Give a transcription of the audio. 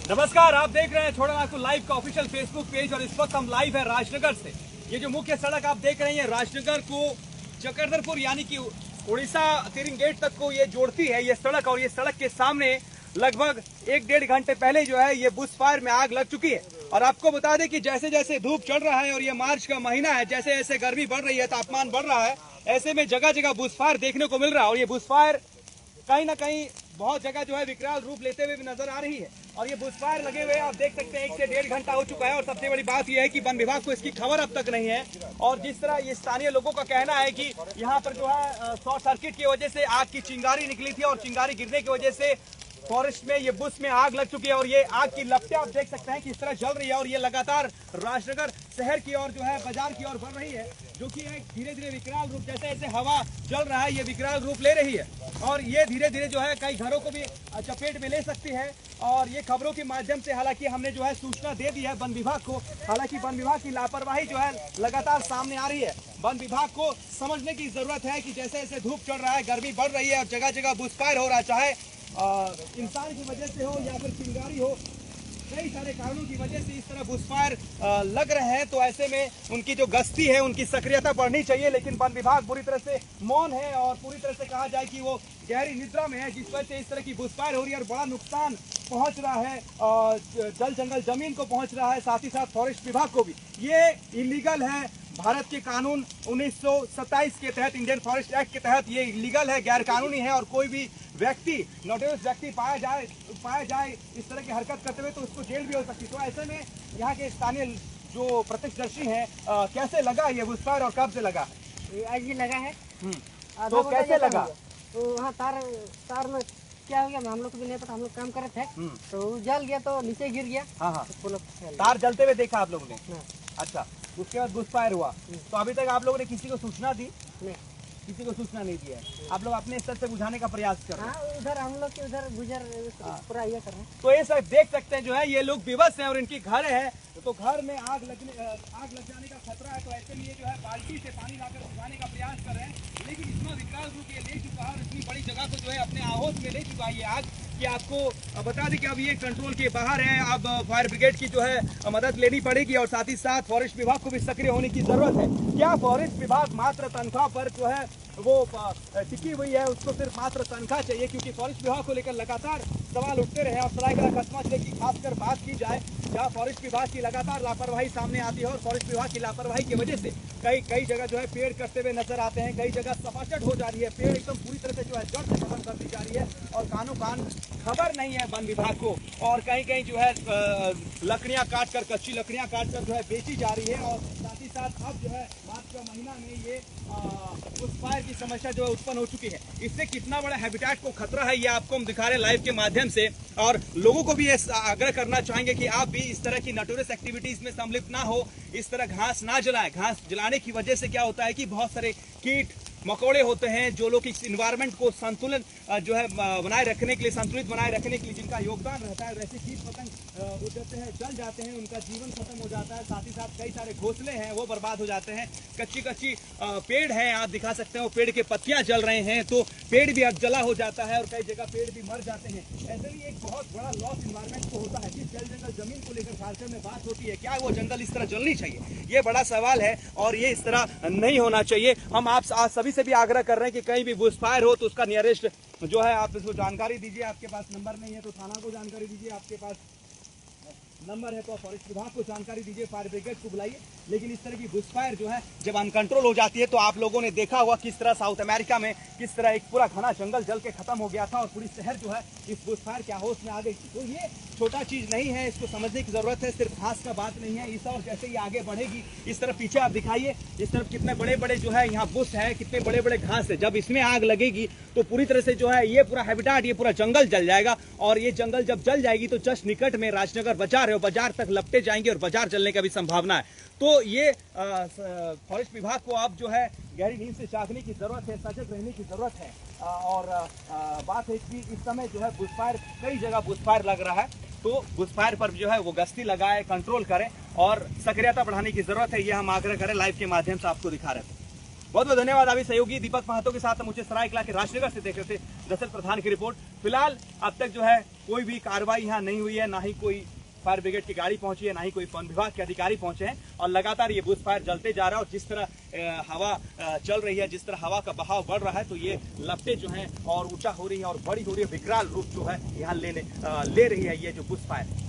नमस्कार, आप देख रहे हैं छोटा नागपुर लाइव का ऑफिशियल फेसबुक पेज और इस वक्त हम लाइव है राजनगर से। ये जो मुख्य सड़क आप देख रहे हैं राजनगर को चक्रधरपुर यानी कि उड़ीसा तिरिंग गेट तक को ये जोड़ती है ये सड़क। और ये सड़क के सामने लगभग 1-1.5 घंटे पहले जो है ये बुश फायर में आग लग चुकी है। और आपको बता दें कि जैसे जैसे धूप चढ़ रहा है और ये मार्च का महीना है, जैसे जैसे गर्मी बढ़ रही है, तापमान बढ़ रहा है, ऐसे में जगह जगह बुश फायर देखने को मिल रहा है। और ये बुश फायर कहीं ना कहीं बहुत जगह जो है विकराल रूप लेते हुए भी नजर आ रही है। और ये बुश फायर लगे हुए आप देख सकते हैं 1 से 1.5 घंटा हो चुका है। और सबसे बड़ी बात यह है कि वन विभाग को इसकी खबर अब तक नहीं है। और जिस तरह ये स्थानीय लोगों का कहना है कि यहाँ पर जो है शॉर्ट सर्किट की वजह से आग की चिंगारी निकली थी और चिंगारी गिरने की वजह से फॉरेस्ट में ये बुश में आग लग चुकी है। और ये आग की लपटें आप देख सकते हैं कि इस तरह जल रही है और ये लगातार राजनगर शहर की ओर जो है बाजार की ओर बढ़ रही है, जो कि एक धीरे धीरे विकराल रूप, जैसे जैसे हवा चल रहा है ये विकराल रूप ले रही है। और ये धीरे धीरे जो है कई घरों को भी चपेट में ले सकती है। और ये खबरों के माध्यम से हालांकि हमने जो है सूचना दे दी है वन विभाग को। हालांकि वन विभाग की लापरवाही जो है लगातार सामने आ रही है। वन विभाग को समझने की जरूरत है कि जैसे जैसे धूप चढ़ रहा है, गर्मी बढ़ रही है और जगह जगह बुश फायर हो रहा है, चाहे इंसान की वजह से हो या फिर चिंगारी हो, कई सारे कारणों की वजह से इस तरह बुश फायर लग रहे हैं। तो ऐसे में उनकी जो गश्ती है, उनकी सक्रियता बढ़नी चाहिए। लेकिन वन विभाग बुरी तरह से मौन है और पूरी तरह से कहा जाए कि वो गहरी निद्रा में है, जिस वजह से इस तरह की बुश फायर हो रही है और बड़ा नुकसान पहुंच रहा है। जल जंगल जमीन को पहुंच रहा है, साथ ही साथ फॉरेस्ट विभाग को भी। ये इलीगल है, भारत के कानून 1927 के तहत, इंडियन फॉरेस्ट एक्ट के तहत ये इलीगल है, गैर कानूनी है। और कोई भी व्यक्ति, नोटिस व्यक्ति पाया जाए इस तरह की हरकत करते हुए तो उसको जेल भी हो सकती है। तो ऐसे में यहाँ के स्थानीय जो प्रत्यक्षदर्शी हैं, कैसे लगा ये बुश फायर और कब से लगा? आज ही लगा है। तो कैसे लगा? तो वहाँ तार में क्या हो गया हम लोग को भी नहीं पता, हम लोग काम कर रहे थे तो जल गया, तो नीचे गिर गया। हाँ, तो तार जलते हुए देखा आप लोगों ने? अच्छा, उसके बाद बुश फायर हुआ। तो अभी तक आप लोगों ने किसी को सूचना दी? नहीं, किसी को सूचना नहीं दी है। आप लोग अपने स्तर से बुझाने का प्रयास कर रहे हैं। उधर हम लोग के उधर गुजर पूरा ये कर रहे हैं। तो ये सब देख सकते हैं जो है ये लोग विवश हैं और इनकी घर है, तो घर में आग लग जाने का खतरा है। तो ऐसे में ये जो है बाल्टी से पानी लाकर बुझाने का प्रयास कर रहे हैं। लेकिन इतना विकराल रूप ये ले चुका है और इतनी बड़ी जगह को जो है अपने आहोश में ले चुका है ये आग, कि आपको बता दें कि अब ये कंट्रोल के बाहर है। अब फायर ब्रिगेड की जो है मदद लेनी पड़ेगी और साथ ही साथ फॉरेस्ट विभाग को भी सक्रिय होने की जरूरत है। क्या फॉरेस्ट विभाग मात्र तनख्वाह पर जो है वो टिकी हुई है? उसको सिर्फ मात्र तनख्वाह चाहिए, क्योंकि फॉरेस्ट विभाग को लेकर लगातार सवाल उठते रहे। और सरायकेला कस्बा जिले की खासकर बात की जाए, जहाँ फॉरेस्ट विभाग की लगातार लापरवाही सामने आती है और फॉरेस्ट विभाग की लापरवाही की वजह से कई जगह जो है पेड़ कटते हुए नजर आते हैं, कई जगह सपाचट हो जा रही है, पेड़ एकदम पूरी तरह से जो है जड़ से खत्म कर दी जा रही है और कानों कान खबर नहीं है वन विभाग को। और कहीं कहीं जो है लकड़ियां काट कर, कच्ची लकड़ियां काट कर जो है बेची जा रही है। और साथ ही साथ अब जो है मार्च का महीना में ये बुश फायर की समस्या जो है उत्पन्न हो चुकी है। इससे कितना बड़ा हैबिटेट को खतरा है ये आपको हम दिखा रहे हैं लाइव के माध्यम से। और लोगों को भी ये आग्रह करना चाहेंगे कि आप भी इस तरह की नटोरियस एक्टिविटीज में सम्मिलित ना हो, इस तरह घास ना जलाएं। घास जलाने की वजह से क्या होता है कि बहुत सारे कीट मकोड़े होते हैं जो लोग इस इन्वायरमेंट को संतुलन जो है बनाए रखने के लिए, संतुलित बनाए रखने के लिए जिनका योगदान रहता है, वैसे कीट पतंग उतरते हैं, जल जाते हैं, उनका जीवन खत्म हो जाता है। साथ ही साथ कई सारे घोंसले हैं वो बर्बाद हो जाते हैं। कच्ची पेड़ हैं, आप दिखा सकते हैं, वो पेड़ के पत्तियां जल रहे हैं तो पेड़ भी अब जला हो जाता है और कई जगह पेड़ भी मर जाते हैं। ऐसे ही एक बहुत बड़ा लॉस इन्वायरमेंट को होता है। जिस जल जंगल जमीन को लेकर झारखंड में बात होती है, क्या वो जंगल इस तरह जलनी चाहिए? ये बड़ा सवाल है और ये इस तरह नहीं होना चाहिए। हम आप सभी से भी आग्रह कर रहे हैं कि कहीं भी बुश फायर हो तो उसका नियरेस्ट जो है आप इसको जानकारी दीजिए। आपके पास नंबर नहीं है तो थाना को जानकारी दीजिए, आपके पास नंबर है तो फॉरेस्ट विभाग को जानकारी दीजिए, फायर ब्रिगेड को बुलाइए। लेकिन इस तरह की बुश फायर जो है जब अनकंट्रोल हो जाती है तो आप लोगों ने देखा होगा किस तरह साउथ अमेरिका में किस तरह एक पूरा घना जंगल जल के खत्म हो गया था और पूरी शहर जो है इस बुश फायर के आहोश में आ गई थी। तो ये छोटा चीज नहीं है, इसको समझने की जरूरत है। सिर्फ घास का बात नहीं है, इस और जैसे ये आगे बढ़ेगी, इस तरफ पीछे आप दिखाइए, इस तरफ कितने बड़े बड़े जो है यहाँ बुश है, कितने बड़े बड़े घास है। जब इसमें आग लगेगी तो पूरी तरह से जो है ये पूरा हैबिटेट, ये पूरा जंगल जल जाएगा। और ये जंगल जब जल जाएगी तो जस्ट निकट में राजनगर बाजार है, बाजार तक लपटे जाएंगे और बाजार जलने का भी संभावना है। तो ये फॉरेस्ट विभाग को अब जो है गहरी नींद से जागने की जरूरत है, सजग रहने की जरूरत है। और बात है कि इस समय जो है बुश फायर, कई जगह बुश फायर लग रहा है, तो बुश फायर पर जो है वो गश्ती लगाए, कंट्रोल करें और सक्रियता बढ़ाने की जरूरत है। ये हम आग्रह करें, लाइव के माध्यम से आपको दिखा रहे थे। बहुत बहुत धन्यवाद। अभी सहयोगी दीपक महतो के साथ हम सरायकेला के राजनगर से देख रहे थे दशरथ प्रधान की रिपोर्ट। फिलहाल अब तक जो है कोई भी कार्रवाई यहाँ नहीं हुई है, ना ही कोई फायर ब्रिगेड की गाड़ी पहुंची है, ना ही कोई वन विभाग के अधिकारी पहुंचे हैं। और लगातार ये बुश फायर जलते जा रहा है और जिस तरह हवा चल रही है, जिस तरह हवा का बहाव बढ़ रहा है, तो ये लपटें जो हैं और ऊंचा हो रही है और बड़ी हो रही है, विकराल रूप जो है यहाँ ले रही है ये जो बुश फायर।